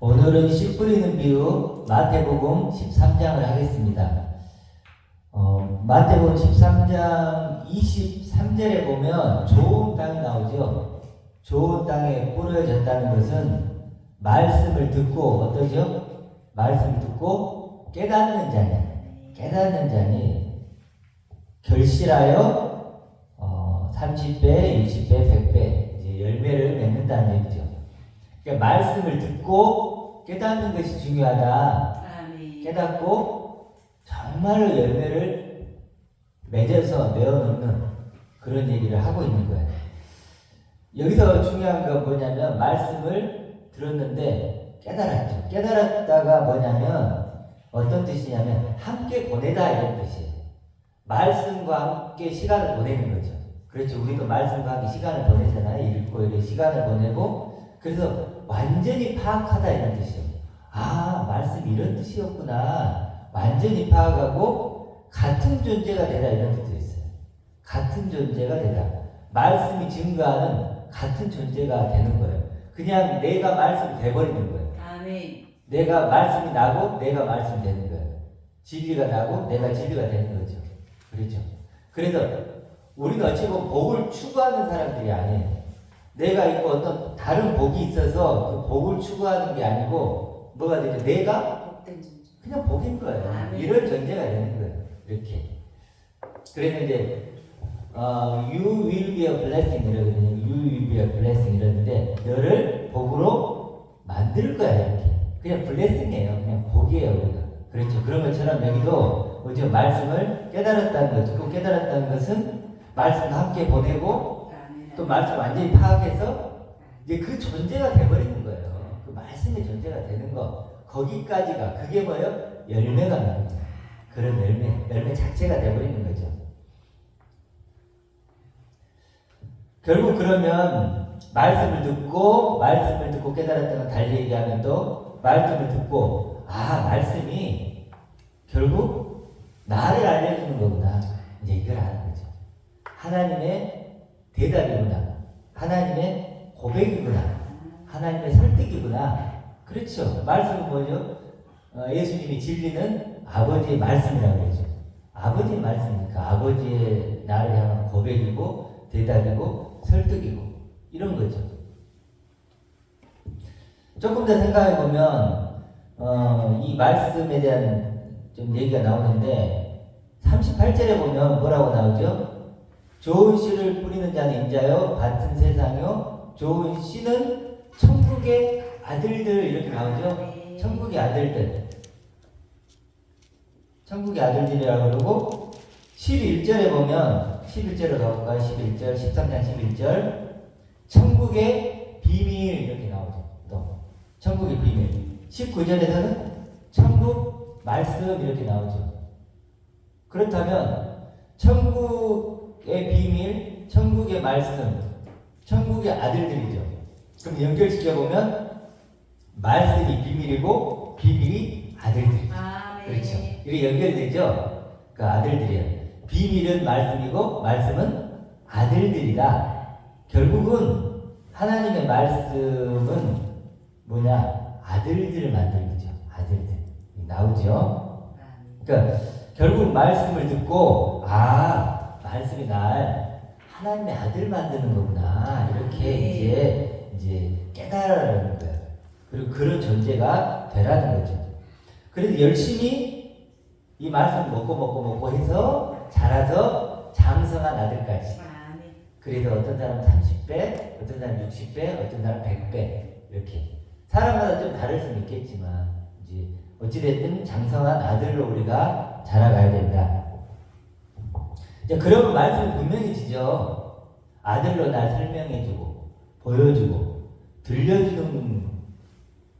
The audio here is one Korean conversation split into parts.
오늘은 씨 뿌리는 비유 마태복음 13장을 하겠습니다. 마태복음 13장 23절에 보면 좋은 땅이 나오죠. 좋은 땅에 뿌려졌다는 것은 말씀을 듣고 어떠죠? 말씀을 듣고 깨닫는 자니 결실하여 30배, 60배, 100배 이제 열매를 맺는다는 얘기죠. 그러니까 말씀을 듣고 깨닫는 것이 중요하다. 깨닫고 정말로 열매를 맺어서 내어놓는 그런 얘기를 하고 있는 거예요. 여기서 중요한 건 뭐냐면 말씀을 들었는데 깨달았죠. 깨달았다가 뭐냐면 어떤 뜻이냐면 함께 보내다 이런 뜻이에요. 말씀과 함께 시간을 보내는 거죠. 그렇죠. 우리도 말씀과 함께 시간을 보내잖아요. 읽고 이렇게 시간을 보내고 그래서 완전히 파악하다 이런 뜻이에요. 아, 말씀이 이런 뜻이었구나. 완전히 파악하고 같은 존재가 되다 이런 뜻도 있어요. 같은 존재가 되다. 말씀이 증거하는 같은 존재가 되는 거예요. 그냥 내가 말씀이 돼버리는 거예요. 아멘. 내가 말씀이 나고 내가 말씀이 되는 거예요. 진리가 나고 내가 진리가 되는 거죠. 그렇죠. 그래서 우리는 어찌 보면 복을 추구하는 사람들이 아니에요. 내가 있고 어떤 다른 복이 있어서 그 복을 추구하는 게 아니고 뭐가 되죠? 내가 복된 존재. 그냥 복인 거예요. 아멘. 이런 존재가 되는 거예요. 이렇게. 그래서 이제 you will be a blessing 이러거든요. You will be a blessing 이러는데 너를 복으로 만들 거야 이렇게. 그냥 블레싱이에요. 그냥 복이에요 우리가. 그렇죠. 그런 것처럼 여기도 뭐죠? 말씀을 깨달았다는 것, 듣고 깨달았다는 것은 말씀과 함께 보내고 또 말씀 완전히 파악해서 이제 그 존재가 돼버리는 거예요. 그 말씀의 존재가 되는 거. 거기까지가 그게 뭐예요? 열매가 나는 거예요. 그런 열매 자체가 돼버리는 거죠. 결국 그러면 말씀을 듣고 깨달았다는 건 달리 얘기하면 또 말씀을 듣고 말씀이 결국 나를 알려주는 거구나. 이제 이걸 아는 거죠. 하나님의 대답이구나. 하나님의 고백이구나. 하나님의 설득이구나. 그렇죠. 말씀은 뭐죠? 예수님이 진리는 아버지의 말씀이라고 그러죠. 아버지의 말씀이니까 아버지의 나를 향한 고백이고 대답이고 설득이고 이런 거죠. 조금 더 생각해 보면 이 말씀에 대한 좀 얘기가 나오는데 38절에 보면 뭐라고 나오죠? 좋은 씨를 뿌리는 자는 인자요 같은 세상이요 좋은 씨는 천국의 아들들 이렇게 나오죠. 천국의 아들들. 천국의 아들들이라고 그러고 11절에 보면 11절로 가볼까요? 11절 13장 11절 천국의 비밀 이렇게 나오죠. 또 천국의 비밀 19절에서는 천국 말씀 이렇게 나오죠. 그렇다면 천국의 비밀, 천국의 말씀, 천국의 아들들이죠. 그럼 연결시켜보면 말씀이 비밀이고 비밀이 아들들이죠. 그렇죠. 이렇게 연결이 되죠. 그 아들들이에요. 비밀은 말씀이고 말씀은 아들들이다. 결국은 하나님의 말씀은 뭐냐? 아들들을 만드는 거죠. 아들들. 나오죠. 그러니까 결국 말씀을 듣고 말씀이 날 하나님의 아들 만드는 거구나 이렇게 이제 깨달아라는 거예요. 그리고 그런 존재가 되라는 거죠. 그래서 열심히 이 말씀 먹고 해서 자라서 장성한 아들까지. 그래서 어떤 사람은 30배, 어떤 사람은 60배, 어떤 사람은 100배 이렇게 사람마다 좀 다를 수는 있겠지만 이제 어찌됐든 장성한 아들로 우리가 자라가야 된다. 이제 그런 말씀이 분명해지죠. 아들로 날 설명해주고 보여주고 들려주는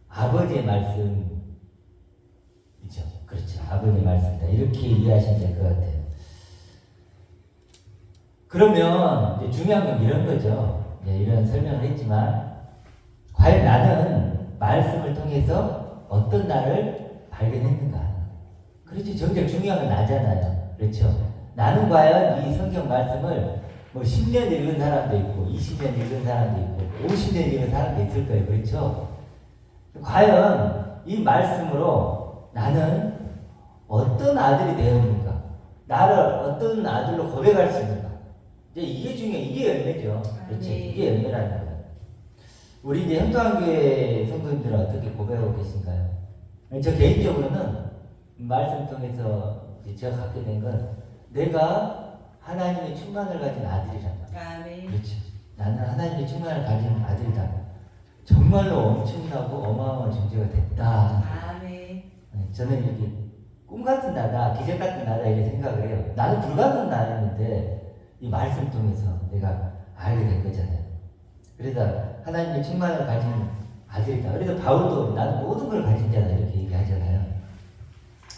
아버지의 말씀이죠. 그렇죠. 아버지의 말씀이다. 이렇게 이해하시면 될 것 같아요. 그러면 이제 중요한 건 이런 거죠. 이런 설명을 했지만 과연 나는 말씀을 통해서 어떤 나를 발견했는가? 그렇지. 정작 중요한 건 나잖아요. 그렇죠. 나는 과연 이 성경 말씀을 뭐 10년 읽은 사람도 있고 20년 읽은 사람도 있고 50년 읽은 사람도 있을 거예요. 그렇죠. 과연 이 말씀으로 나는 어떤 아들이 되었는가? 나를 어떤 아들로 고백할 수 있는가? 이제 이게 중요해. 이게 열매죠. 그렇죠? 네. 이게 열매라는 거예요. 우리 이제 현도한교회 성도님들은 어떻게 고백하고 계신가요? 저 개인적으로는 말씀 통해서 이제 제가 갖게 된 건 내가 하나님의 충만을 가진 아들이란다. 아멘. 그렇죠. 나는 하나님의 충만을 가진 아들이다. 정말로 엄청나고 어마어마한 존재가 됐다. 아멘. 저는 이렇게 꿈 같은 나다, 기적 같은 나다 이렇게 생각을 해요. 나는 불가능한 나였는데 이 말씀 통해서 내가 알게 된 거잖아요. 그래서 하나님의 충만을 가진 아들이다. 그래서 바울도 나는 모든 걸 가진 자다 이렇게 얘기하잖아요.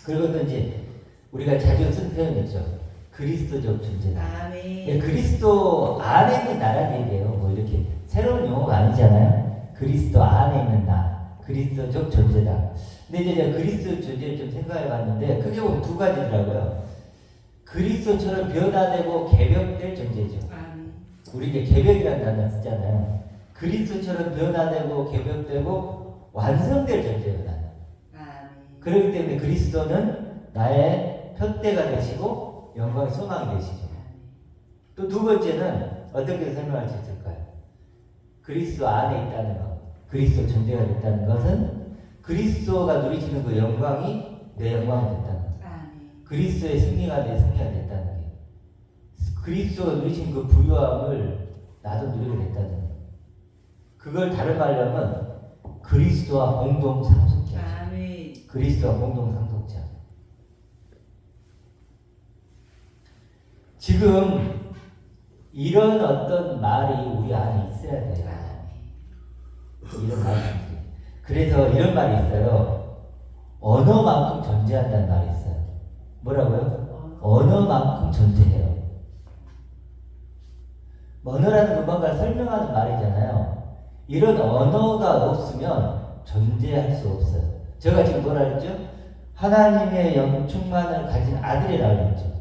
그리고 또 이제 우리가 자주 쓴 표현이죠. 그리스도적 존재다. 아멘. 그리스도 안에 있는 나라는 얘기예요. 뭐 이렇게 새로운 용어가 아니잖아요. 그리스도 안에 있는 나, 그리스도적 존재다. 근데 이제 제가 그리스도 존재를 좀 생각해 봤는데 크게 보면 두 가지더라고요. 그리스도처럼 변화되고 개벽될 존재죠. 아멘. 우리 이제 개벽이라는 단어 쓰잖아요. 그리스도처럼 변화되고 개벽되고 완성될 존재예요. 나는. 아멘. 그렇기 때문에 그리스도는 나의 표대가 되시고 영광의 소망이 되시죠. 또 두 번째는 어떻게 설명할 수 있을까요? 그리스도 안에 있다는 것, 그리스도 존재가 됐다는 것은 그리스도가 누리시는 그 영광이 내 영광이 됐다는 것. 아멘. 그리스도의 승리가 내 승리가 됐다는 게, 그리스도가 누리신 그 부유함을 나도 누리게 됐다는 것. 그걸 다른 말로 하면 그리스도와 공동 상속자. 아멘. 그리스도와 공동 상속자. 지금 이런 어떤 말이 우리 안에 있어야 돼요. 이런 말이 있어요. 그래서 이런 말이 있어요. 언어만큼 존재한다는 말이 있어요. 뭐라고요? 언어만큼 존재해요. 언어라는 금방가 설명하는 말이잖아요. 이런 언어가 없으면 존재할 수 없어요. 제가 지금 뭐라 그랬죠? 하나님의 영충만을 가진 아들이라고 그랬죠.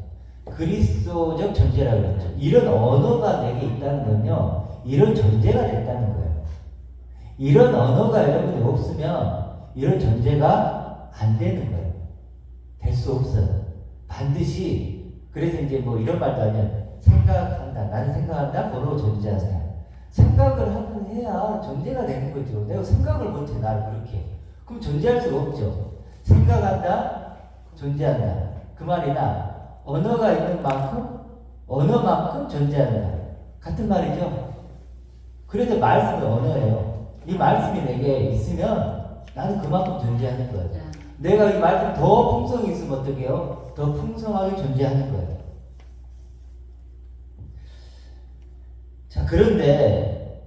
그리스도적 존재라고 그랬죠. 이런 언어가 내게 있다는 건요, 이런 존재가 됐다는 거예요. 이런 언어가 여러분이 없으면 이런 존재가 안 되는 거예요. 될 수 없어요. 반드시. 그래서 이제 뭐 이런 말도 아니야. 생각한다. 나는 생각한다. 바로 존재한다. 생각을 하긴 해야 존재가 되는 거죠. 내가 생각을 못해. 나를 그렇게. 그럼 존재할 수가 없죠. 생각한다. 존재한다. 그 말이나 언어가 있는 만큼 언어만큼 존재한다. 같은 말이죠. 그래서 말씀이 언어예요. 이 말씀이 내게 있으면 나는 그만큼 존재하는 거예요. 내가 이 말씀 더 풍성이 있으면 어떻게 해요? 더 풍성하게 존재하는 거예요. 자, 그런데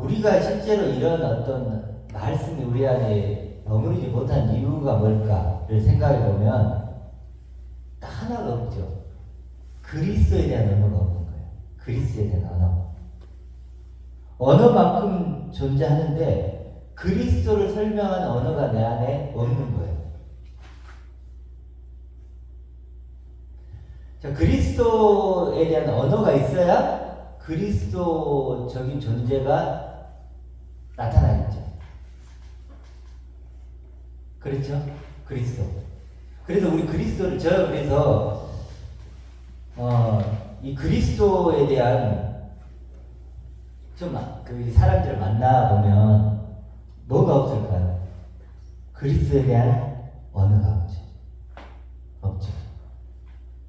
우리가 실제로 이런 어떤 말씀이 우리 안에 머무르지 못한 이유가 뭘까를 생각해 보면 딱 하나가 없죠. 그리스도에 대한 언어가 없는 거예요. 그리스도에 대한 언어. 언어만큼 존재하는데 그리스도를 설명하는 언어가 내 안에 없는 거예요. 자, 그리스도에 대한 언어가 있어야 그리스도적인 존재가 나타나겠죠. 그렇죠? 그리스도. 그래서 우리 그리스도를 그래서 이 그리스도에 대한 그 사람들을 만나보면 뭐가 없을까요? 그리스도에 대한 언어가 없죠. 없죠.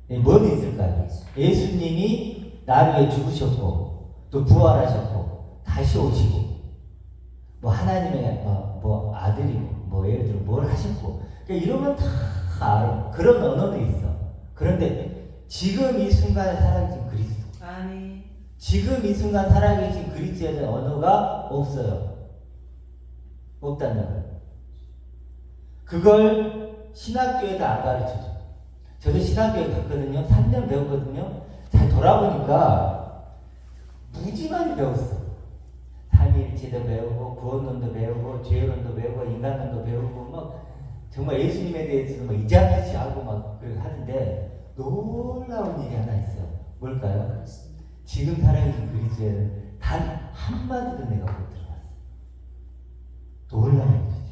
뭐는 있을까요? 예수님이 나를 위해 죽으셨고 또 부활하셨고 다시 오시고 뭐 하나님의 뭐 아들이고 뭐 예를 들어 뭘 하셨고 그러니까 이러면 다 알아. 그런 언어도 있어. 그런데 지금 이 순간에 살아계신 그리스도. 아멘. 지금 이 순간 살아계신 그리스도에 대한 언어가 없어요. 없다는 거예요. 그걸 신학교에도 안 가르쳐줘. 저도 신학교에 갔거든요. 3년 배웠거든요. 잘 돌아보니까 무지 많이 배웠어. 삼위일체도 배우고 구원론도 배우고 죄론도 배우고 인간론도 배우고 막 정말 예수님에 대해서 막 이장듯이 하고 막 그렇게 하는데 놀라운 일이 하나 있어요. 뭘까요? 지금 살아계신 그리스도에는 단 한마디도 내가 못 들어봤어. 놀라는 거지.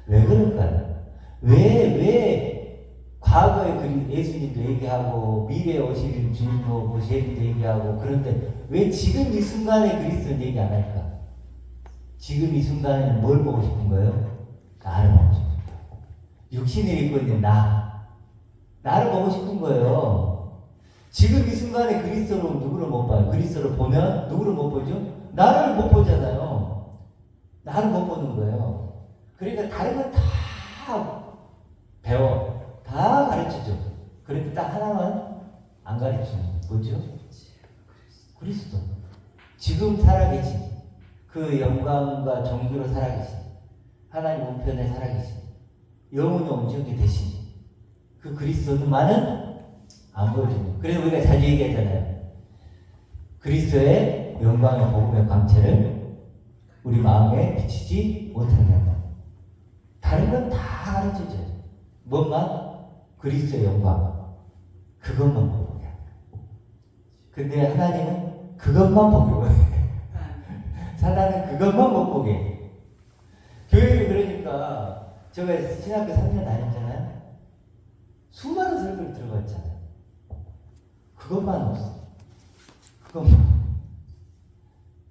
왜 그럴까요? 왜 과거에 예수님도 얘기하고 미래에 오실 주님도 모시님도 얘기하고 그런데 왜 지금 이 순간에 그리스도는 얘기 안 할까? 지금 이 순간에는 뭘 보고 싶은 거예요? 나를 보고 싶은 거예요. 육신을 입고 있는 나를 보고 싶은 거예요. 지금 이 순간에 그리스도로 누구를 못 봐요? 그리스도를 보면 누구를 못 보죠? 나를 못 보잖아요. 나를 못 보는 거예요. 그러니까 다른 건 다 배워. 다 가르치죠. 그런데 딱 하나만 안 가르치는 뭐죠? 그리스도. 지금 살아계신 그 영광과 정규로 살아계신 하나님 우편에 살아계신 영원히 온전히 되신 그 그리스도만은 안 보여주는. 그래서 우리가 자주 얘기하잖아요. 그리스도의 영광의 복음의 광채를 우리 마음에 비치지 못하게 한다. 다른 건 다 가르쳐줘요. 뭔만? 그리스도의 영광. 그것만 보게 해요. 근데 하나님은 그것만 보게 해요. 사단은 그것만 못 보게 해요. 교회를 그러니까 제가 신학교 3년 다녔잖아요. 수많은 설교를 들어봤잖아요. 그것만 없어. 그것만.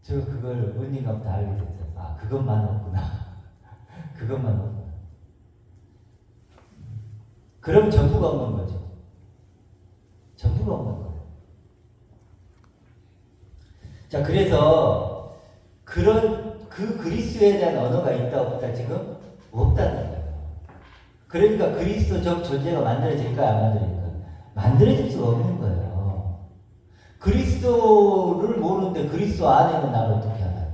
제가 그걸 언니가부터 알게 됐어요. 아, 그것만 없구나. 그것만 없구나. 그럼 전부가 없는 거죠. 전부가 없는 거예요. 자, 그래서 그 그리스도에 대한 언어가 있다 없다 지금 없다는 거예요. 그러니까 그리스도적 존재가 만들어질까요? 안 만들어질까요? 만들어질 수가 없는 거예요. 그리스도를 모르는데 그리스도 안에 있는 나를 어떻게 알아요?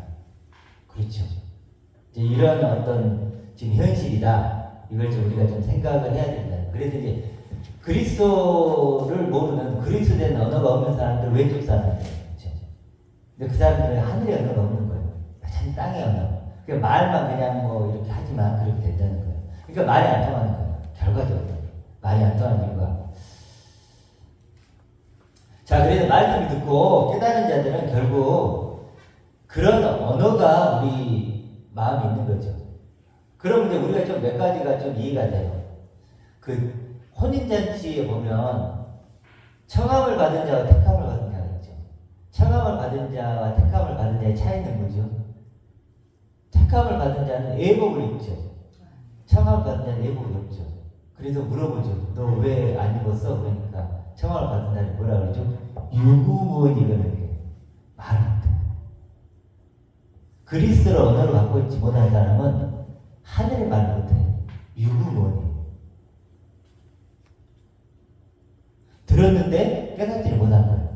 그렇죠. 이제 이런 어떤 지금 현실이다. 이걸 좀 우리가 좀 생각을 해야 된다. 그래서 이제 그리스도를 모르는 그리스도에 대한 언어가 없는 사람들 왼쪽 사람들. 그렇죠. 근데 그 사람들은 하늘의 언어가 없는 거예요. 참 땅의 언어. 그러니까 말만 그냥 뭐 이렇게 하지만 그렇게 된다는 거예요. 그러니까 말이 안 통하는 거예요. 결과적으로. 말이 안 통하는 이유가. 자, 그래서 말씀을 듣고 깨달은 자들은 결국 그런 언어가 우리 마음에 있는 거죠. 그럼 이제 우리가 좀 몇 가지가 좀 이해가 돼요. 그 혼인잔치에 보면 청함을 받은 자와 택함을 받은 자가 있죠. 청함을 받은 자와 택함을 받은 자의 차이는 뭐죠? 택함을 받은 자는 예복을 입죠. 청함을 받은 자는 예복을 입죠. 그래서 물어보죠. 너 왜 안 입었어? 그러니까 청함을 받은 자는 뭐라 그러죠? 유구무원이거든요. 말을 못해요. 그리스도를 언어로 갖고 있지 못한 사람은 하늘의 말을 못해요. 유구무원이에요. 들었는데 깨닫지를 못한 거예요.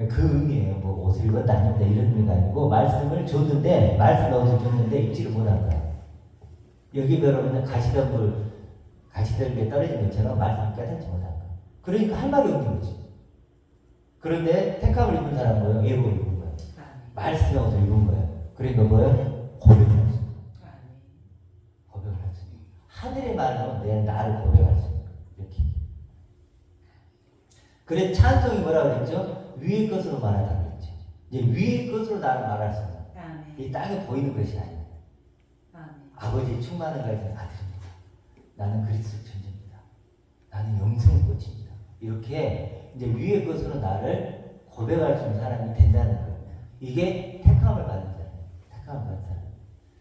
그 의미예요. 뭐 옷을 입었다 안 입었다 이런 의미가 아니고 말씀을 줬는데 말씀 옷을 줬는데 입지를 못한 거예요. 여기 여러분은 가시덤불에 떨어진 것처럼 말씀을 깨닫지 못한 거예요. 그러니까 할 말이 없는 거지. 그런데 택함을 입은 사람은 뭐예요? 예복을 입은 거예요. 말씀의 옷을 입은 거예요. 그러니까 뭐예요? 고백을 할 수 있어요. 고백을 할 수 있어요. 하늘의 말로 내 나를 고백할 수 있어요. 이렇게. 그래서 찬송이 뭐라고 그랬죠? 위의 것으로 말하자고 그랬죠. 이제 위의 것으로 나를 말할 수 있는. 이 땅에 보이는 것이 아니에요. 아버지의 충만한 가진 아들입니다. 나는 그리스도 존재입니다. 나는 영생의 꽃입니다. 이렇게 이제 위의 것으로 나를 고백할 수 있는 사람이 된다는 거예요. 이게 택함을 받은 사람. 택함을 받은 사람.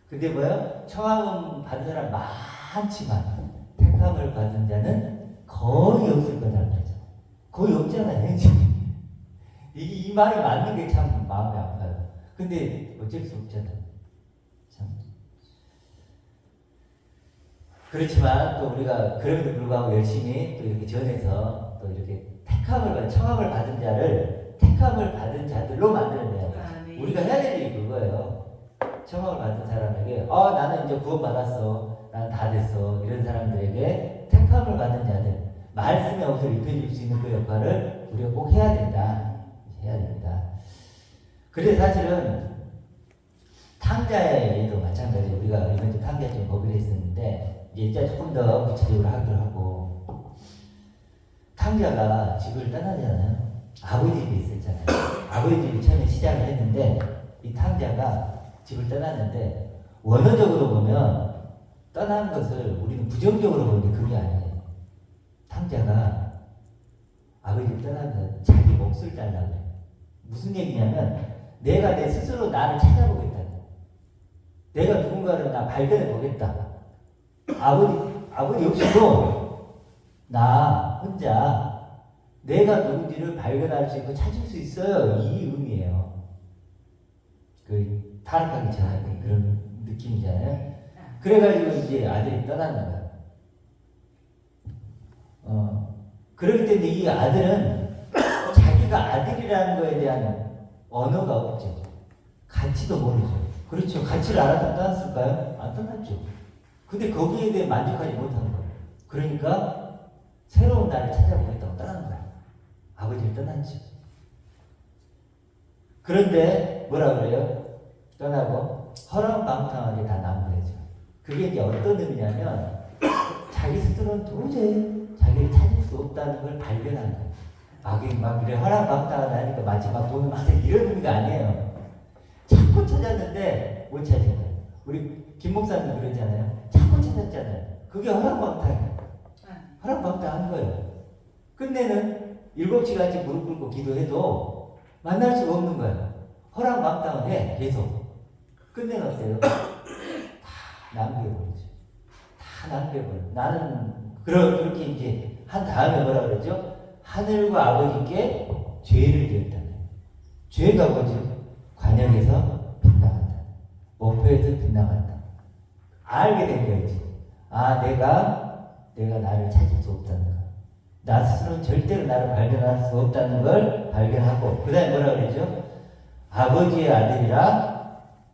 근데 뭐요? 청함을 받은 사람 많지만 택함을 받은 자는 거의 없을 거라는 거죠. 거의 없잖아요. 이 말이 맞는 게 참 마음이 아파요. 근데 어쩔 수 없잖아요. 참. 그렇지만 또 우리가 그럼에도 불구하고 열심히 또 이렇게 전해서 또 이렇게 청함을 받은 자를 택함을 받은 자들로 만들어내야 돼요. 우리가 해야 될 일이 그거예요. 청함을 받은 사람에게 나는 이제 구원받았어. 나는 다 됐어. 이런 사람들에게 택함을 받은 자들 말씀의 옷을 입혀줄 수 있는 그 역할을 우리가 꼭 해야 된다. 해야 됩니다. 그래서 사실은 탕자의 예도 마찬가지로 우리가 이번 주 탕자 좀 보기로 했었는데 이제 조금 더 구체적으로 하기로 하고 탕자가 집을 떠나잖아요. 아버지 집이 있었잖아요. 아버지 집이 처음에 시작을 했는데 이 탕자가 집을 떠났는데 원어적으로 보면 떠난 것을 우리는 부정적으로 보는데 그게 아니에요. 탕자가 아버지를 떠나면 자기 몫을 달라고 해요. 무슨 얘기냐면 내가 내 스스로 나를 찾아보겠다. 내가 누군가를 나 발견해 보겠다. 아버지 없이도 나 혼자 내가 누군지를 발견할 수 있고 찾을 수 있어요. 이 의미예요. 그 타락하기 전에 그런 느낌이잖아요. 그래가지고 이제 아들이 떠나는 거야. 그렇기 때문에 이 아들은 자기가 아들이라는 거에 대한 언어가 없죠. 가치도 모르죠. 그렇죠. 가치를 알았다 떠났을까요? 안 떠났죠. 근데 거기에 대해 만족하지 못하는 거예요. 그러니까 새로운 나를 찾아보겠다고 떠나는 거야. 아버지를 떠났죠. 그런데 뭐라 그래요? 떠나고 허랑방탕하게 다 남겨야죠. 그게 이제 어떤 의미냐면 자기 스스로는 도저히 자기를 찾을 수 없다는 걸 발견한 거예요. 막 이래 허랑방탕하다니까 마지막 돈을 막 이런 의미가 아니에요. 자꾸 찾았는데 못 찾은 거예요. 우리 김 목사님 그러잖아요. 자꾸 찾았잖아요. 그게 허랑방탕이에요. 허랑방탕한 거예요. 끝내는 7시간씩 무릎 꿇고 기도해도 만날 수가 없는 거예요. 허랑방탕을 해 계속. 끝내는 어때요? 다 남겨버리죠. 다 남겨버려. 나는 그렇게 이제 한 다음에 뭐라 그러죠? 하늘과 아버지께 죄를 지었다는 거예요. 죄가 뭐죠? 관역에서 빗나간다. 목표에서 빗나간다. 알게 된 거지. 아, 내가 나를 찾을 수 없다는 거. 나 스스로는 절대로 나를 발견할 수 없다는 걸 발견하고, 그 다음에 뭐라 그러죠? 아버지의 아들이라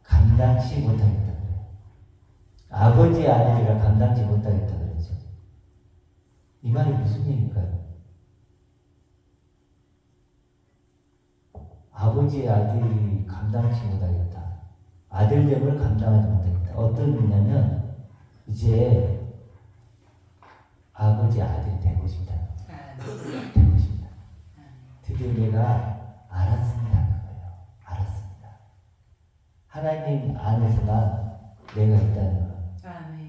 감당치 못하겠다. 아버지의 아들이라 감당치 못하겠다 그러죠. 이 말이 무슨 얘기일까요? 아버지의 아들이 감당치 못하겠다. 아들됨을 감당하지 못하겠다. 어떤 의미냐면 이제 아버지 아들이 되고 싶다. 되고 싶다. 드디어 내가 알았습니다. 그거예요. 알았습니다. 하나님 안에서만 내가 있다는 거.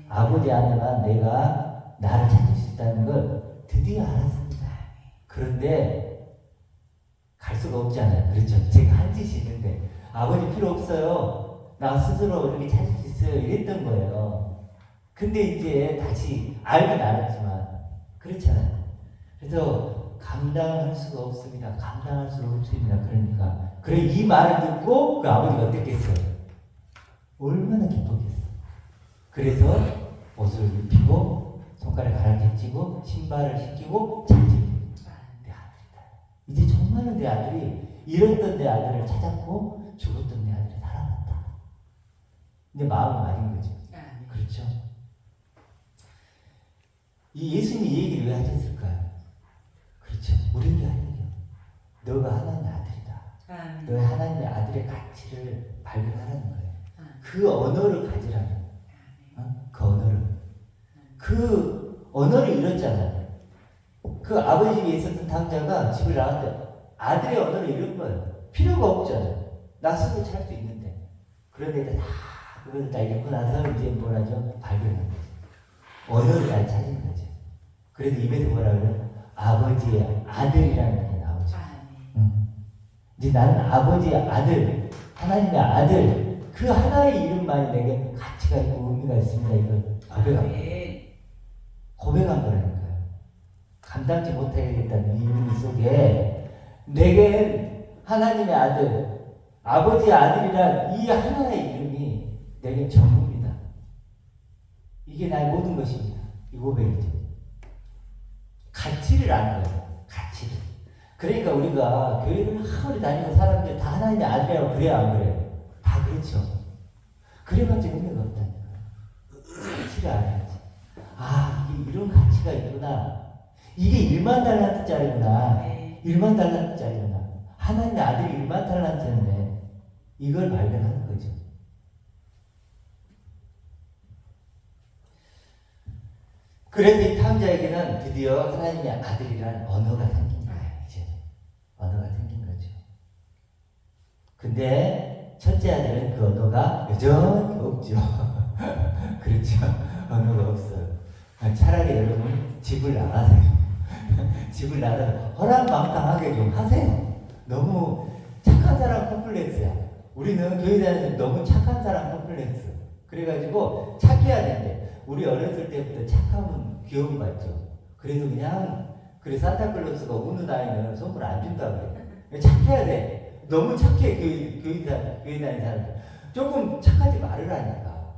아버지 안에만 내가 나를 찾을 수 있다는 걸 드디어 알았습니다. 그런데 갈 수가 없잖아요. 그렇죠? 제가 한 짓이 있는데 아버지 필요 없어요. 나 스스로 이렇게 찾을 수 있어요. 이랬던 거예요. 근데 이제 다시 알긴 알았지만 그렇잖아요. 그래서 감당할 수가 없습니다. 감당할 수가 없습니다. 그러니까 그래 이 말을 듣고 그 아버지가 어땠겠어요? 얼마나 기뻤겠어요. 그래서 옷을 입히고 손가락에 가라앉히고 신발을 신기고 찾지. 내 아들이다. 이제 정말로 내 아들이 잃었던 내 아들을 찾았고 죽었던 내 아들이 살아났다. 근데 마음이 맞은 거죠. 그렇죠. 이 예수님이 이 얘기를 왜 하셨을까요? 그렇죠. 우리에게 할 얘기예요. 너가 하나님의 아들이다. 너의 하나님의 아들의 가치를 발견하라는 거예요. 그 언어를 가지라는 거예요. 그 언어를. 그 언어를 잃었잖아요. 그 아버지 집에 있었던 탕자가 집을 나왔는데 아들의 언어를 잃은 거예요. 필요가 없잖아요. 나 스스로 찰 수 있는데. 그런데 다 그걸 다 잃고 나서 이제 뭐라죠? 발견한 거죠. 언어를 잘 찾은 거죠. 그래도 입에서 뭐라 그래요? 아버지의 아들이라는 게 나오죠. 이제 나는 아버지의 아들, 하나님의 아들, 그 하나의 이름만이 내게 가치가 있고 의미가 있습니다. 이걸 고백한 거라니까요. 감당지 못하겠다는 이 의미 속에 내게 하나님의 아들, 아버지의 아들이란 이 하나의 이름이 내게 전부입니다. 이게 나의 모든 것입니다. 이 고백이죠. 가치를 아는 거예요. 가치를. 그러니까 우리가 교회를 아무리 다니는 사람들 다 하나님의 아들이라고 그래야 안 그래요? 다 그렇죠. 그래봤자 의미가 없다니까. 가치를 알아야지. 아, 이게 이런 가치가 있구나. 이게 1만 달란트짜리구나. 1만 달란트짜리구나. 하나님의 아들이 1만 달란트인데 이걸 발견하는 거죠. 그래서 이 탕자에게는 드디어 하나님의 아들이라는 언어가 생긴 거예요. 이제 언어가 생긴 거죠. 근데 첫째 아들은 그 언어가 여전히 없죠. 그렇죠. 언어가 없어요. 차라리 여러분 집을 나가세요. 집을 나가서 허락망당하게 좀 하세요. 너무 착한 사람 컴플렉스야. 우리는 교회 다니면서 너무 착한 사람 컴플렉스. 그래가지고 착해야 되는데 우리 어렸을 때부터 착하면 귀여움 받죠. 그래서 그냥 그래 산타클로스가 우는 아이는 선물 안 준다고 그래. 착해야 돼. 너무 착해 교회 다니는 사람들. 조금 착하지 말으라니까.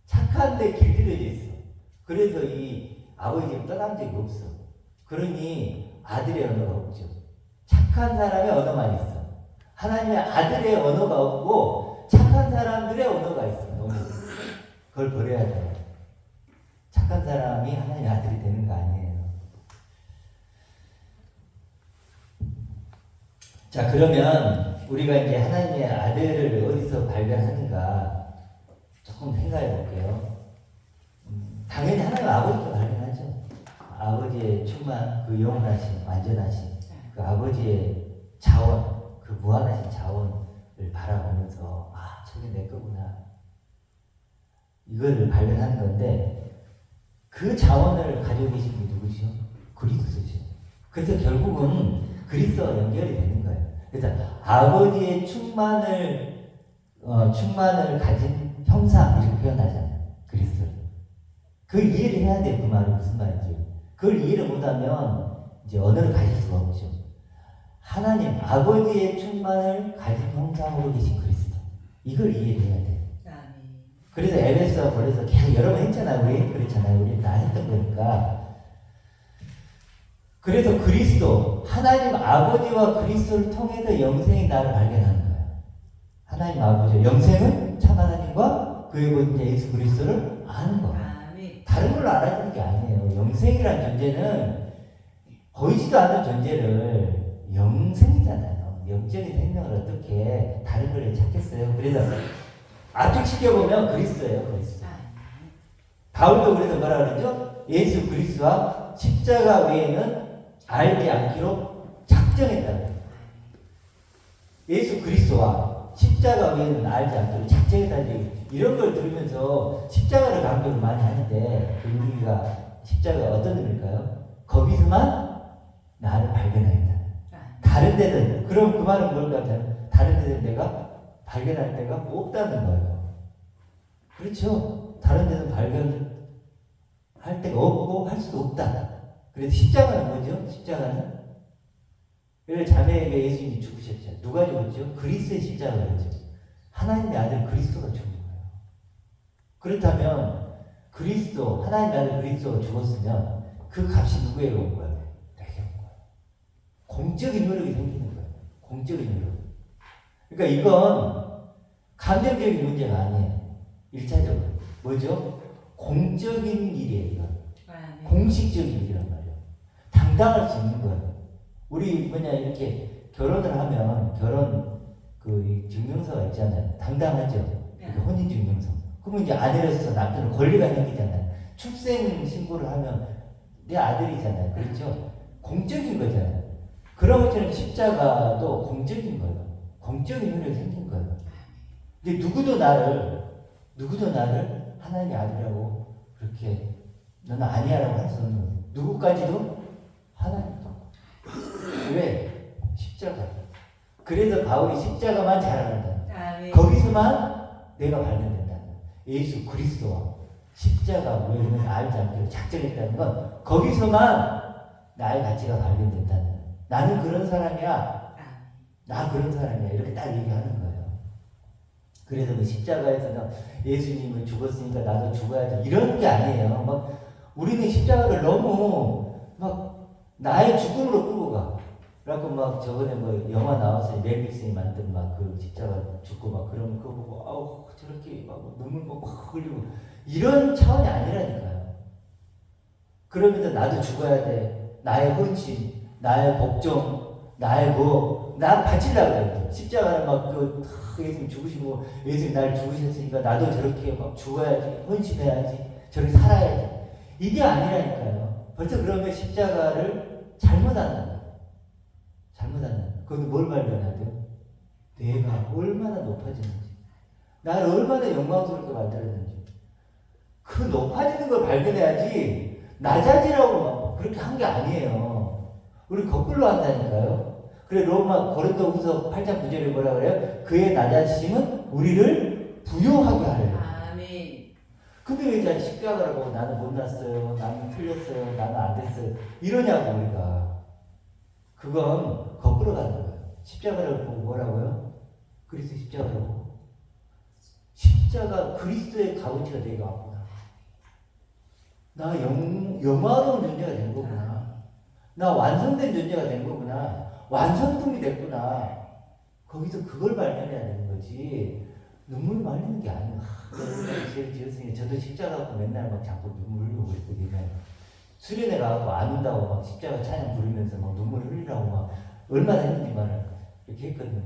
착한데 길들여져 있어. 그래서 이 아버지 집 떠난 적이 없어. 그러니 아들의 언어가 없죠. 착한 사람의 언어만 있어. 하나님의 아들의 언어가 없고 착한 사람들의 언어가 있어. 너무 그걸 버려야 돼. 착한 사람이 하나님의 아들이 되는 거 아니에요. 자, 그러면 우리가 이제 하나님의 아들을 어디서 발견하는가 조금 생각해 볼게요. 당연히 하나님 아버지도 발견하죠. 아버지의 충만, 그 영원하신, 완전하신, 그 아버지의 자원, 그 무한하신 자원을 바라보면서 아, 저게 내 거구나. 이거를 발견하는 건데 그 자원을 가지고 계신 분이 누구죠? 그리스도죠. 그래서 결국은 그리스도와 연결이 되는 거예요. 그래서 아버지의 충만을 가진 형상 이렇게 표현하잖아요. 그리스도를. 그걸 이해를 해야 돼요. 그 말이 무슨 말인지. 그걸 이해를 못하면 이제 언어를 가질 수가 없죠. 하나님 아버지의 충만을 가진 형상으로 계신 그리스도. 이걸 이해를 해야 돼요. 그래서 에베소와 골로새 계속 여러 번 했잖아요. 우리 그렇잖아요. 우리 다 했던 거니까. 그래서 그리스도, 하나님 아버지와 그리스도를 통해서 영생이 나를 발견하는 거예요. 하나님 아버지, 영생은 참 하나님과 그의 본자 예수 그리스도를 아는 거예요. 다른 걸로 알아주는 게 아니에요. 영생이라는 존재는 보이지도 않는 존재를 영생이잖아요. 영적인 생명을 어떻게 다른 걸 찾겠어요. 그래서 압축시켜보면 그리스도예요. 그리스도. 바울도 그래서 뭐라 그러죠? 예수 그리스도와 십자가 외에는 알지 않기로 작정했다. 예수 그리스도와 십자가 외에는 알지 않기로 작정했다는 이런 걸 들으면서 십자가를 강조를 많이 하는데 우리가 십자가 어떤 의미일까요? 거기서만 나를 발견하겠다. 다른 데는 그럼 그 말은 뭘 같아요? 다른 데는 내가 발견할 데가 없다는 거예요. 그렇죠? 다른 데는 발견할 데가 없고 할 수도 없다. 그래서 십자가는 뭐죠? 십자가는 자매에게 예수님이 죽으셨죠. 누가 죽었죠? 그리스도의 십자가가 죠 하나님의 아들 그리스도가 죽은 거예요. 그렇다면 그리스도, 하나님의 아들 그리스도가 죽었으면 그 값이 누구에게 온 거예요? 내게 온 거예요. 공적인 효력이 생기는 거예요. 공적인 효력. 그러니까 이건 감정적인 문제가 아니에요. 1차적으로. 뭐죠? 공적인 일이에요. 이건. 공식적인 일이란 말이에요. 당당할 수 있는 거예요. 우리 이렇게 결혼을 하면 결혼 그 증명서가 있잖아요. 당당하죠. 혼인 증명서. 그러면 이제 아내로서 남편은 권리가 생기잖아요. 출생 신고를 하면 내 아들이잖아요. 그렇죠? 공적인 거잖아요. 그런 것처럼 십자가도 공적인 거예요. 공적인 효력이 생긴 거예요. 근데 누구도 나를 하나님의 아들이라고 그렇게 너는 아니야라고 할 수 없는 거예요. 누구까지도 하나님도. 왜? 십자가. 그래서 바울이 십자가만 자랑한다. 거기서만 내가 발견된다. 예수 그리스도와 십자가 외에는 알지 않기로 작정했다는 건 거기서만 나의 가치가 발견된다는 거예요. 나는 그런 사람이야. 나 그런 사람이야. 이렇게 딱 얘기하는 거예요. 그래서 그 십자가에서는 예수님은 죽었으니까 나도 죽어야지 이런 게 아니에요. 우리는 십자가를 너무 나의 죽음으로 끌고 가. 그래갖고 저번에 영화 나와서 멜 깁슨이 만든 그 십자가 죽고 그러면 그거 보고 아우 저렇게 눈물 막 흘리고 이런 차원이 아니라니까요. 그러면서 나도 죽어야 돼. 나의 헌신, 나의 복종, 나의 나 바치려고 그래요. 십자가를 예수님 죽으시고 예수님 날 죽으셨으니까 나도 저렇게 죽어야지, 헌신해야지, 저렇게 살아야지. 이게 아니라니까요. 벌써 그러면 십자가를 잘못하는 거예요. 잘못하는 거예요. 그건 뭘 발견해야 돼요? 내가 얼마나 높아지는지, 나를 얼마나 영광스럽게 만들었는지, 그 높아지는 걸 발견해야지 낮아지라고 막 그렇게 한 게 아니에요. 우리 거꾸로 한다니까요. 그래 로마 고린도후서 8장 9절에 뭐라 그래요? 그의 낮아지심은 우리를 부요하게 하래요. 아멘. 근데 왜 이제 십자가를 보고 나는 못났어요, 나는 틀렸어요, 나는 안 됐어요 이러냐고 우리가. 그건 거꾸로 가는 거예요. 십자가를 보고 뭐라고요? 그리스도 십자가를 보고 십자가 그리스도의 값어치가 내가 왔구나. 나 영화로운 존재가 된 거구나. 나 완성된 존재가 된 거구나. 완성품이 됐구나. 거기서 그걸 발견해야 되는 거지. 눈물 말리는 게 아니야. 내가 제일 지었으니 저도 십자가 갖고 맨날 막 자꾸 눈물 흘리고 그랬거든요. 수련회 가고 안 온다고 막 십자가 찬양 부르면서 막 눈물 흘리라고 막 얼마나 했는지만 이렇게 했거든요.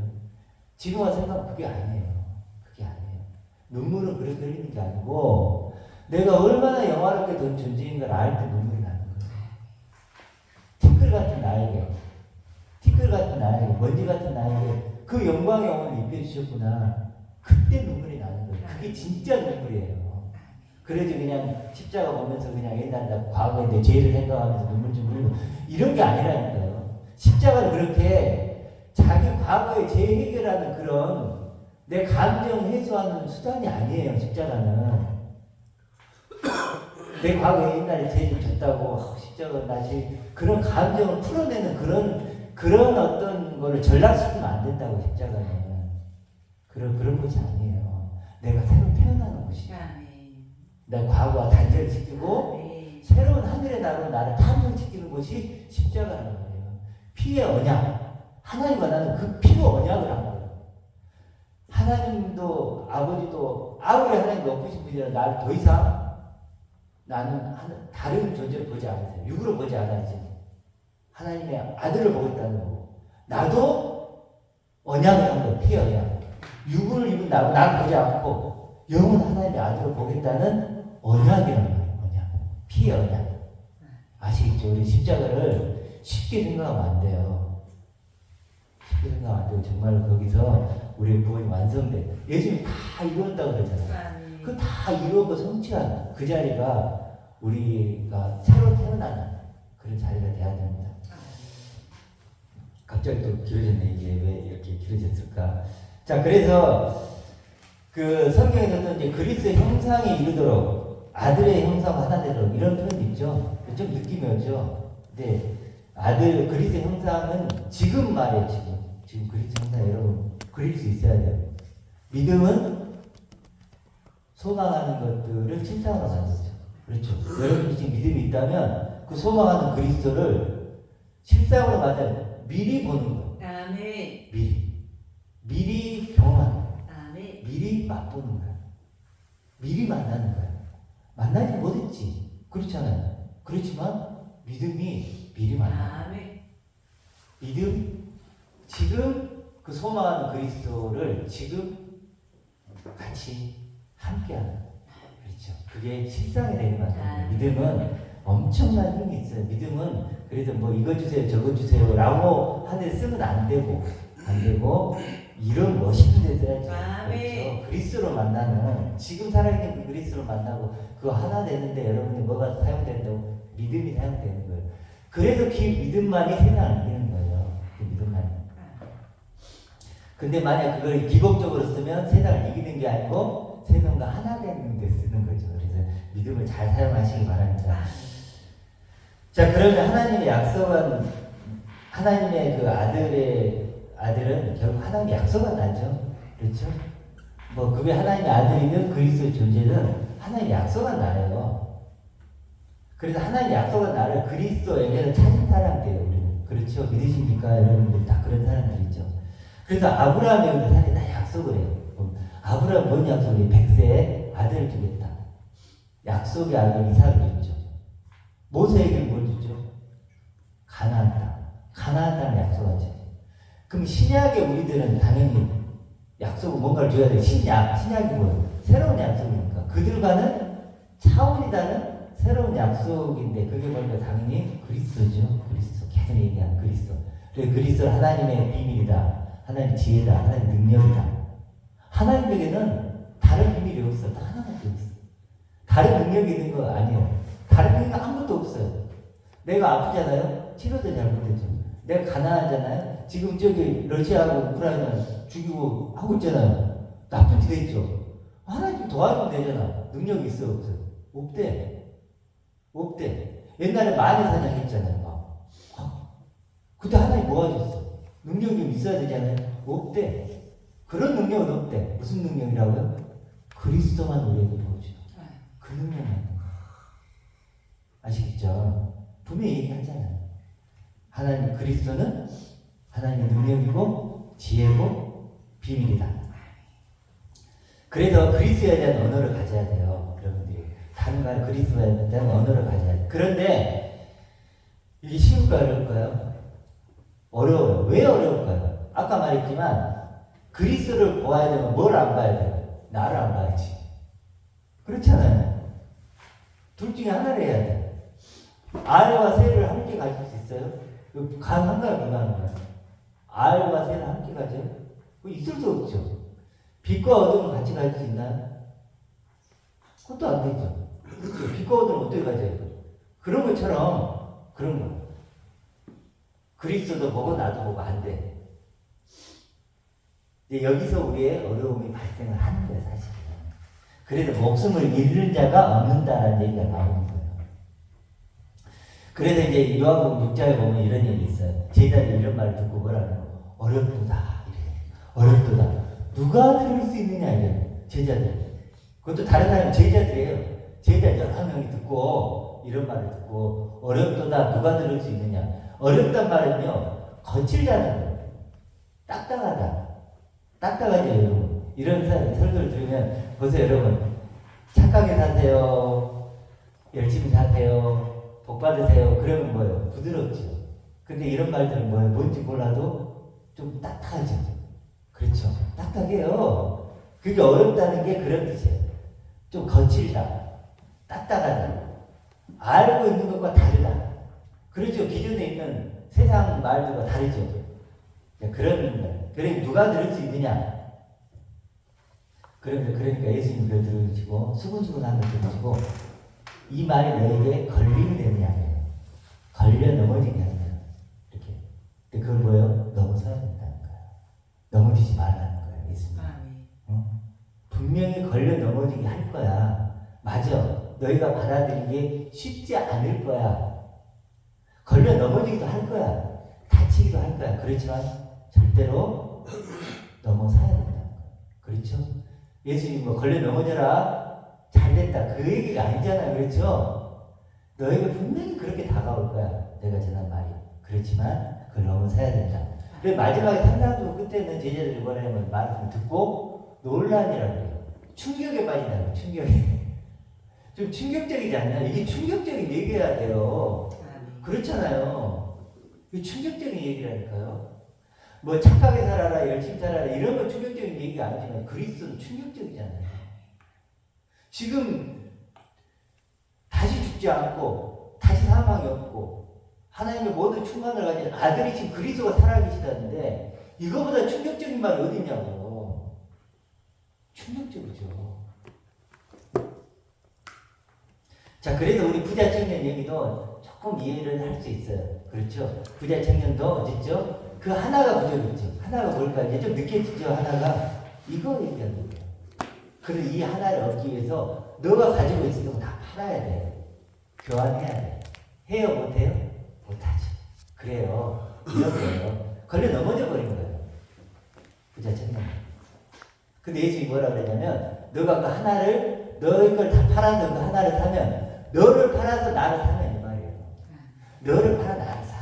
지금 와서 생각하면 그게 아니에요. 그게 아니에요. 눈물은 그렇게 흘리는 게 아니고 내가 얼마나 영화롭게 된 존재인가를 알 때 눈물이 나는 거예요. 티끌 같은 나에게, 티끌 같은 나에게, 먼지 같은 나에게 그 영광의 영혼을 입혀주셨구나. 그때 눈물이 나는 거예요. 그게 진짜 눈물이에요. 그래도 그냥 십자가 보면서 그냥 옛날 나 과거에 내 죄를 생각하면서 눈물 좀 흘리고 이런 게 아니라니까요. 십자가는 그렇게 자기 과거의 죄 해결하는 그런 내 감정 해소하는 수단이 아니에요. 십자가는. 내 과거에 옛날에 죄 좀 졌다고 십자가 나 죄 그런 감정을 풀어내는 그런 어떤 거를 전락시키면 안 된다고. 십자가는 그런 것이 아니에요. 내가 새로 태어나는 것이야. 내 과거와 단절을 시키고 새로운 하늘의 나라로 나를 탄생시키는 것이 십자가라는 거예요. 피의 언약. 하나님과 나는 그 피로 언약을 한 거예요. 하나님도 아버지도 아무리 하나님 높으신 분이라 나를 더 이상 나는 다른 존재를 보지 않으세요. 육으로 보지 않아야지. 하나님의 아들을 보겠다는 거고 나도 언약을 한 거예요. 피의 언약. 육을 입은 나를 보지 않고 영은 하나님의 아들을 보겠다는 언약이라는 거예요. 언약. 피의 언약. 아시겠죠? 우리 십자가를 쉽게 생각하면 안 돼요. 쉽게 생각하면 안 돼요. 정말 거기서 우리의 구원이 완성돼. 예수님이 다 이루었다고 그러잖아요. 그 다 이루고 성취한 그 자리가 우리가 새로 태어나는 그런 자리가 돼야 됩니다. 갑자기 또 길어졌네. 이게 왜 이렇게 길어졌을까? 자, 그래서 그 성경에서도 이제 그리스도의 형상에 이르도록 아들의 형상 하나 되도록 이런 표현이 있죠. 좀 느낌이 오죠. 근데 그리스도의 형상은 지금 말이에요. 지금 그리스도의 형상 여러분 그릴 수 있어야 돼요. 믿음은 소망하는 것들을 실상으로 만들죠. 그렇죠. 여러분이 지금 믿음이 있다면 그 소망하는 그리스도를 실상으로 만들 미리 보는 거예요. 아멘. 미리 경험하는 거예요. 아멘. 미리 맛보는 거예요. 미리 만나는 거예요. 만나지 못했지. 그렇잖아요. 그렇지만 믿음이 미리 만나요. 아멘. 믿음, 지금 그 소망하는 그리스도를 지금 같이 함께하는. 그렇죠. 그게 실상이 되게 만듭니다. 믿음은 엄청난 힘이 있어요. 믿음은 그래서 뭐 이거 주세요, 저거 주세요 라고 하는데 쓰면 안 되고 이런 멋있는 데 써야죠. 그렇죠. 그리스도로 만나는 지금 살아있는 그 그리스도로 만나고 그거 하나 되는데 여러분이 뭐가 사용된다고? 믿음이 사용되는 거예요. 그래서 그 믿음만이 세상을 이기는 거예요. 그 믿음만이. 근데 만약 그걸 기복적으로 쓰면 세상을 이기는 게 아니고 세상과 하나 되는 데 쓰는 거죠. 그래서 믿음을 잘 사용하시기 바랍니다. 자, 그러면 하나님의 약속은 하나님의 그 아들은 결국 하나님의 약속은 나죠. 그렇죠? 뭐 그게 하나님의 아들이든 그리스도의 존재는 하나님의 약속은 나예요. 그래서 하나님의 약속은 나를 그리스도에게는 찾은 사람들이에요. 우리는. 그렇죠? 믿으십니까? 여러분들 다 그런 사람들이죠. 그래서 아브라함에게도 사실 다 약속을 해요. 아브라함 뭔 약속이에요? 100세에 아들을 주겠다. 약속의 아들 이삭을 줬죠. 모세에게는 뭘 주죠? 가나안 땅. 가나안 땅을 약속하죠. 그럼 신약의 우리들은 당연히 약속을 뭔가를 줘야 돼요. 신약이 뭐예요? 새로운 약속이니까. 그들과는 차원이 다른 새로운 약속인데 그게 뭘까? 당연히 그리스도죠. 그리스도. 계속 얘기하는 그리스도. 그리스도 하나님의 비밀이다. 하나님 지혜다. 하나님 능력이다. 하나님에게는 다른 비밀이 없어. 딱 하나밖에 없어. 다른 능력이 있는 거 아니에요. 다른 능력이 아무것도 없어요. 내가 아프잖아요. 치료도 잘못되죠. 내가 가난하잖아요. 지금 저기 러시아하고 우크라이나 죽이고 하고 있잖아요. 나쁜 짓 했죠. 하나님 도와주면 되잖아. 능력이 있어 없어? 없대. 없대. 옛날에 마녀 사냥 했잖아요. 그때 하나님 모아줬어. 능력이 좀 있어야 되잖아요. 없대. 그런 능력은 없대. 무슨 능력이라고요? 그리스도만 우리에게 보여줘. 그 능력만. 아시겠죠? 분명히 얘기하잖아요. 하나님 그리스도는 하나님의 능력이고 지혜고 비밀이다. 그래서 그리스도에 대한 언어를 가져야 돼요. 여러분들이 다른 말 그리스도에 대한 언어를 가져야 돼요. 그런데 이게 쉬울까요? 어려울까요? 어려워요. 왜 어려울까요? 아까 말했지만 그리스도를 보아야 되면 뭘 안 봐야 돼요? 나를 안 봐야지. 그렇잖아요. 둘 중에 하나를 해야 돼. R과 세를 함께 가질 수 있어요? 가능한가요? 불가능한가요? R과 세를 함께 가져요? 그거 있을 수 없죠. 빛과 어둠을 같이 가질 수 있나요? 그것도 안 되죠. 그렇죠. 빛과 어둠을 어떻게 가져요? 그런 것처럼 그런 거. 그리스도도 보고 나도 보고 안 돼. 이제 여기서 우리의 어려움이 발생을 하는 거예요, 사실은. 그래서 목숨을 잃는 자가 없는다라는 얘기가 나오는 거예요. 그래서 이제 요한복음 6장에 보면 이런 얘기 있어요. 제자들이 이런 말을 듣고 뭐라는 거? 어렵도다. 이래. 어렵도다. 누가 들을 수 있느냐, 이래. 제자들. 그것도 다른 사람 제자들이에요. 제자 여러 명이 듣고 이런 말을 듣고 어렵도다. 누가 들을 수 있느냐. 어렵단 말은요, 거칠다는 거예요. 딱딱하다. 딱딱하죠, 여러분. 이런 설교를 들으면, 보세요, 여러분. 착하게 사세요. 열심히 사세요. 복 받으세요. 그러면 뭐예요? 부드럽죠. 근데 이런 말들은 뭐예요? 뭔지 몰라도 좀 딱딱하죠. 그렇죠. 딱딱해요. 그게 어렵다는 게 그런 뜻이에요. 좀 거칠다. 딱딱하다. 알고 있는 것과 다르다. 그렇죠. 기존에 있는 세상 말들과 다르죠. 그런 말. 그러니까 누가 들을 수 있느냐? 그러니까 예수님 그걸 들으시고 수근수근한 걸 들으시고 이 말이 너에게 걸림이 되느냐? 걸려 넘어지게 하느냐? 이렇게. 근데 그걸 뭐예요? 넘어서야 된다는 거예요. 넘어지지 말라는 거예요. 예수님. 분명히 걸려 넘어지게 할 거야. 맞아. 너희가 받아들이기 쉽지 않을 거야. 걸려 넘어지기도 할 거야. 다치기도 할 거야. 그렇지만 절대로 넘어서야 된다는 거예요. 그렇죠? 예수님 뭐 걸려 넘어져라. 잘됐다. 그 얘기가 아니잖아요. 그렇죠? 너에게 분명히 그렇게 다가올 거야. 내가 전한 말이. 그렇지만 그걸 넘어서야 된다. 그래서 마지막에 산상수 끝에는 제자들이 뭐라면 말씀을 듣고 논란이라고 해요. 충격에 빠진다고. 충격에. 좀 충격적이지 않나? 이게 충격적인 얘기해야 돼요. 그렇잖아요. 이게 충격적인 얘기라니까요. 뭐 착하게 살아라, 열심히 살아라 이런 건 충격적인 얘기가 아니지만 그리스도는 충격적이잖아요. 지금 다시 죽지 않고 다시 사망이 없고 하나님의 모든 충만을 가진 아들이신 그리스도가 살아계시다는데 이거보다 충격적인 말이 어디 있냐고. 충격적이죠. 자, 그래서 우리 부자 청년 얘기도 조금 이해를 할 수 있어요. 그렇죠? 부자 청년도 어딨죠? 그 하나가 부족했죠. 하나가 뭘까? 이제 좀 느껴지죠? 하나가 이거 얘기하는 거예요. 그리고 이 하나를 얻기 위해서 너가 가지고 있는 거 다 팔아야 돼. 교환해야 돼. 해요? 못해요? 못하죠. 그래요. 이런 거예요. 걸려 넘어져 버린 거예요. 부자 청년. 근데 예수님이 뭐라 그러냐면 너가 그 하나를 너의 걸 다 팔아서 그 하나를 사면 너를 팔아서 나를 사면 이 말이에요. 너를 팔아 나를 사.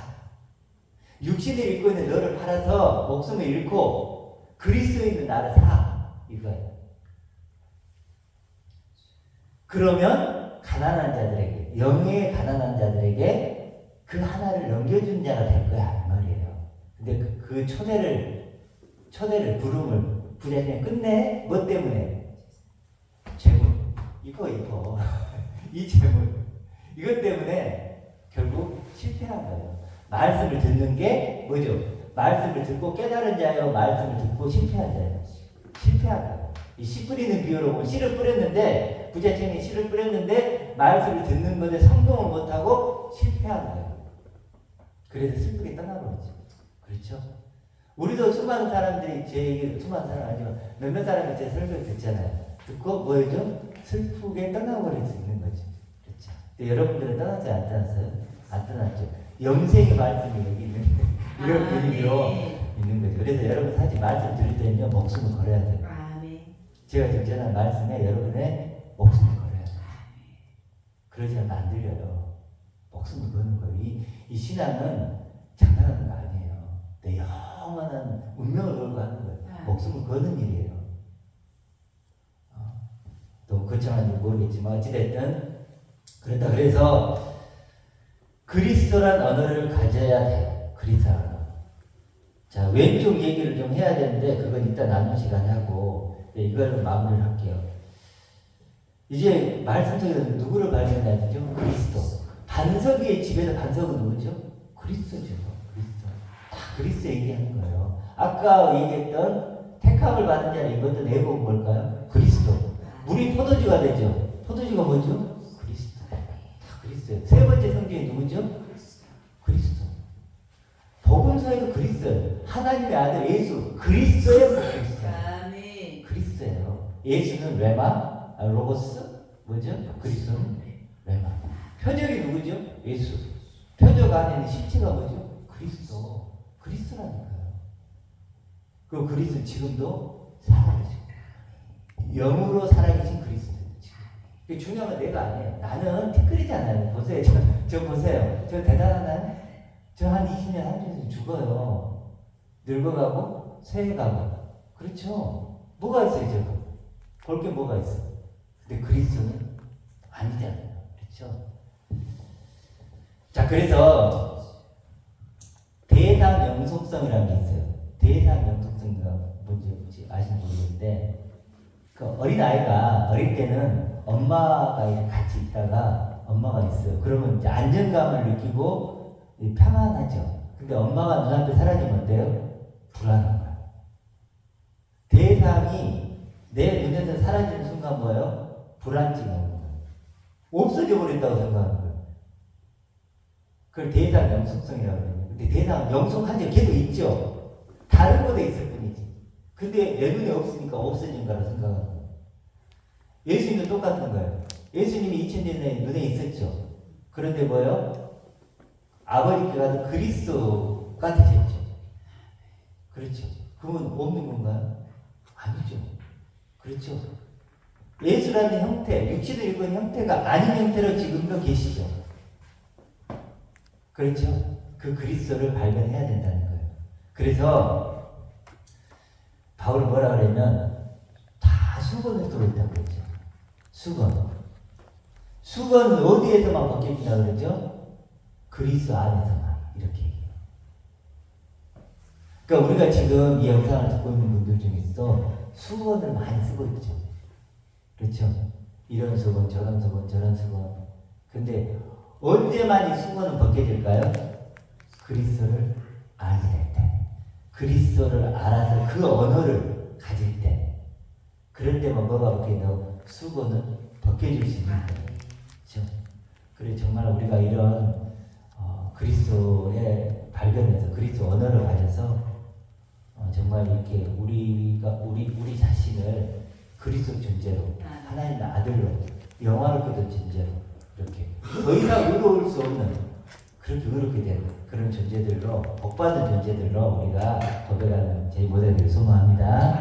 육신을 잃고 있는 너를 팔아서 목숨을 잃고 그리스도에 있는 나를 사. 이거예요. 그러면 가난한 자들에게, 영의 가난한 자들에게 그 하나를 넘겨준 자가 될 거야. 이 말이에요. 근데 그 초대를 부름을 부자님 끝내? 뭐 때문에? 재물. 이거. 이 재물. 이것 때문에 결국 실패한 거예요. 말씀을 듣는 게 뭐죠? 말씀을 듣고 깨달은 자요 말씀을 듣고 실패한 자요. 실패하다. 이 씨 뿌리는 비유로 보면 씨를 뿌렸는데 부자층이 씨를 뿌렸는데 말씀을 듣는 것에 성공을 못하고 실패한 거예요. 그래서 슬프게 떠나버리죠. 그렇죠? 우리도 수많은 사람들이 제 얘기를 수많은 사람 아니지만 몇몇 사람이 제 설교를 듣잖아요. 듣고 뭐였죠? 슬프게 떠나버릴 수 있는 거죠. 그렇죠? 근데 여러분들은 떠나지 않았어요? 안 떠났죠. 영생의 말씀이 여기 있는데 이런 분위기로 있는 거죠. 그래서 여러분 사실 말씀 들을 때는요 목숨을 걸어야 돼요. 제가 지금 전한 말씀에 여러분의 목숨을 걸어야 돼요. 그러지 않으면 안 들려요. 목숨을 거는 거예요. 이 신앙은 장난하는 거 아니에요. 내 영원한 운명을 걸고 하는 거예요. 목숨을 거는 일이에요. 또 거창한지 모르겠지만 어찌됐든 그렇다 그래서 그리스도란 언어를 가져야 돼요. 그리스도란 언어. 자, 왼쪽 얘기를 좀 해야 되는데 그건 이따 남은 시간에 하고 이걸 마무리를 할게요. 이제 말씀 속에서 누구를 발견해야 되죠? 그리스도. 반석 위에 집에서 반석은 누구죠? 그리스도죠. 그리스도. 다 그리스도 얘기하는 거예요. 아까 얘기했던 택함을 받은 자는 이것도 내복은 뭘까요? 그리스도. 물이 포도주가 되죠. 포도주가 뭐죠? 그리스도. 다 그리스도예요. 세 번째 성경이 누구죠? 그리스도. 복음서에도 그리스도예요. 하나님의 아들 예수 그리스도예요. 그리스도. 그리스도예요. 예수는 레마, 로고스, 뭐죠? 그리스도는 레마. 표적이 누구죠? 예수. 표적 안에 있는 실체가 뭐죠? 그리스도. 그리스도라니까요. 그 그리스도 지금도 살아계시고 영으로 살아계신 그리스도. 지금. 중요한 건 내가 아니에요. 나는 티끌이잖아요. 보세요. 저 보세요. 저 대단하나요? 저 한 20년, 30년 죽어요. 늙어가고 쇠해가고. 그렇죠? 뭐가 있어요, 저거? 볼 게 뭐가 있어? 근데 그리스도는 아니잖아요. 그렇죠? 자, 그래서 대상 영속성이라는 게 있어요. 대상 영속성이가 뭔지 아시는 모르겠는데, 그 어린아이가 어릴 때는 엄마가 같이 있다가 엄마가 있어요. 그러면 이제 안정감을 느끼고 평안하죠. 근데 엄마가 눈앞에 사라지면 어때요? 불안한 거예요. 대상이 내 눈에서 사라지는 순간 뭐예요? 불안증이 오는 거예요. 없어져 버린다고 생각하는 거예요. 그걸 대상 영속성이라고 해요. 근데 대상은 영속한 적 계속 있죠. 다른 곳에 있을 뿐이지. 근데 내 눈에 없으니까 없어진 거라고 생각하는 거예요. 예수님도 똑같은 거예요. 예수님이 2000년 전에 눈에 있었죠. 그런데 뭐예요? 아버지께서 그리스도가 되셨죠. 그렇죠. 그건 없는 건가요? 아니죠. 그렇죠. 예수라는 형태, 육신을 입은 형태가 아닌 형태로 지금도 계시죠. 그렇죠. 그 그리스도를 발견해야 된다는 거예요. 그래서 바울은 뭐라 그러냐면 다 수건을 쓰고 있다고 그러죠. 수건. 수건은 어디에서만 벗겨진다고 그러죠? 그리스도 안에서만. 이렇게 얘기해요. 그러니까 우리가 지금 이 영상을 듣고 있는 분들 중에서 수건을 많이 쓰고 있죠. 그렇죠? 이런 수건, 저런 수건, 저런 수건. 근데 언제만 이 수건은 벗겨질까요? 그리스도를 알게 될 때. 그리스도를 알아서 그 언어를 가질 때. 그럴 때만 뭐가 벗겨진다고? 수건은 벗겨질 수 있는 거예요. 그렇죠? 그래 정말 우리가 이런 그리스도의 발견해서 그리스도 언어를 가져서 정말 이렇게 우리 자신을 그리스도 존재로 하나님의 아들로 영화롭게도 존재로 이렇게 더 이상 의로울 수 없는 그렇게 의롭게 된 그런 존재들로 복받은 존재들로 우리가 고백하는 제 모델을 소망합니다.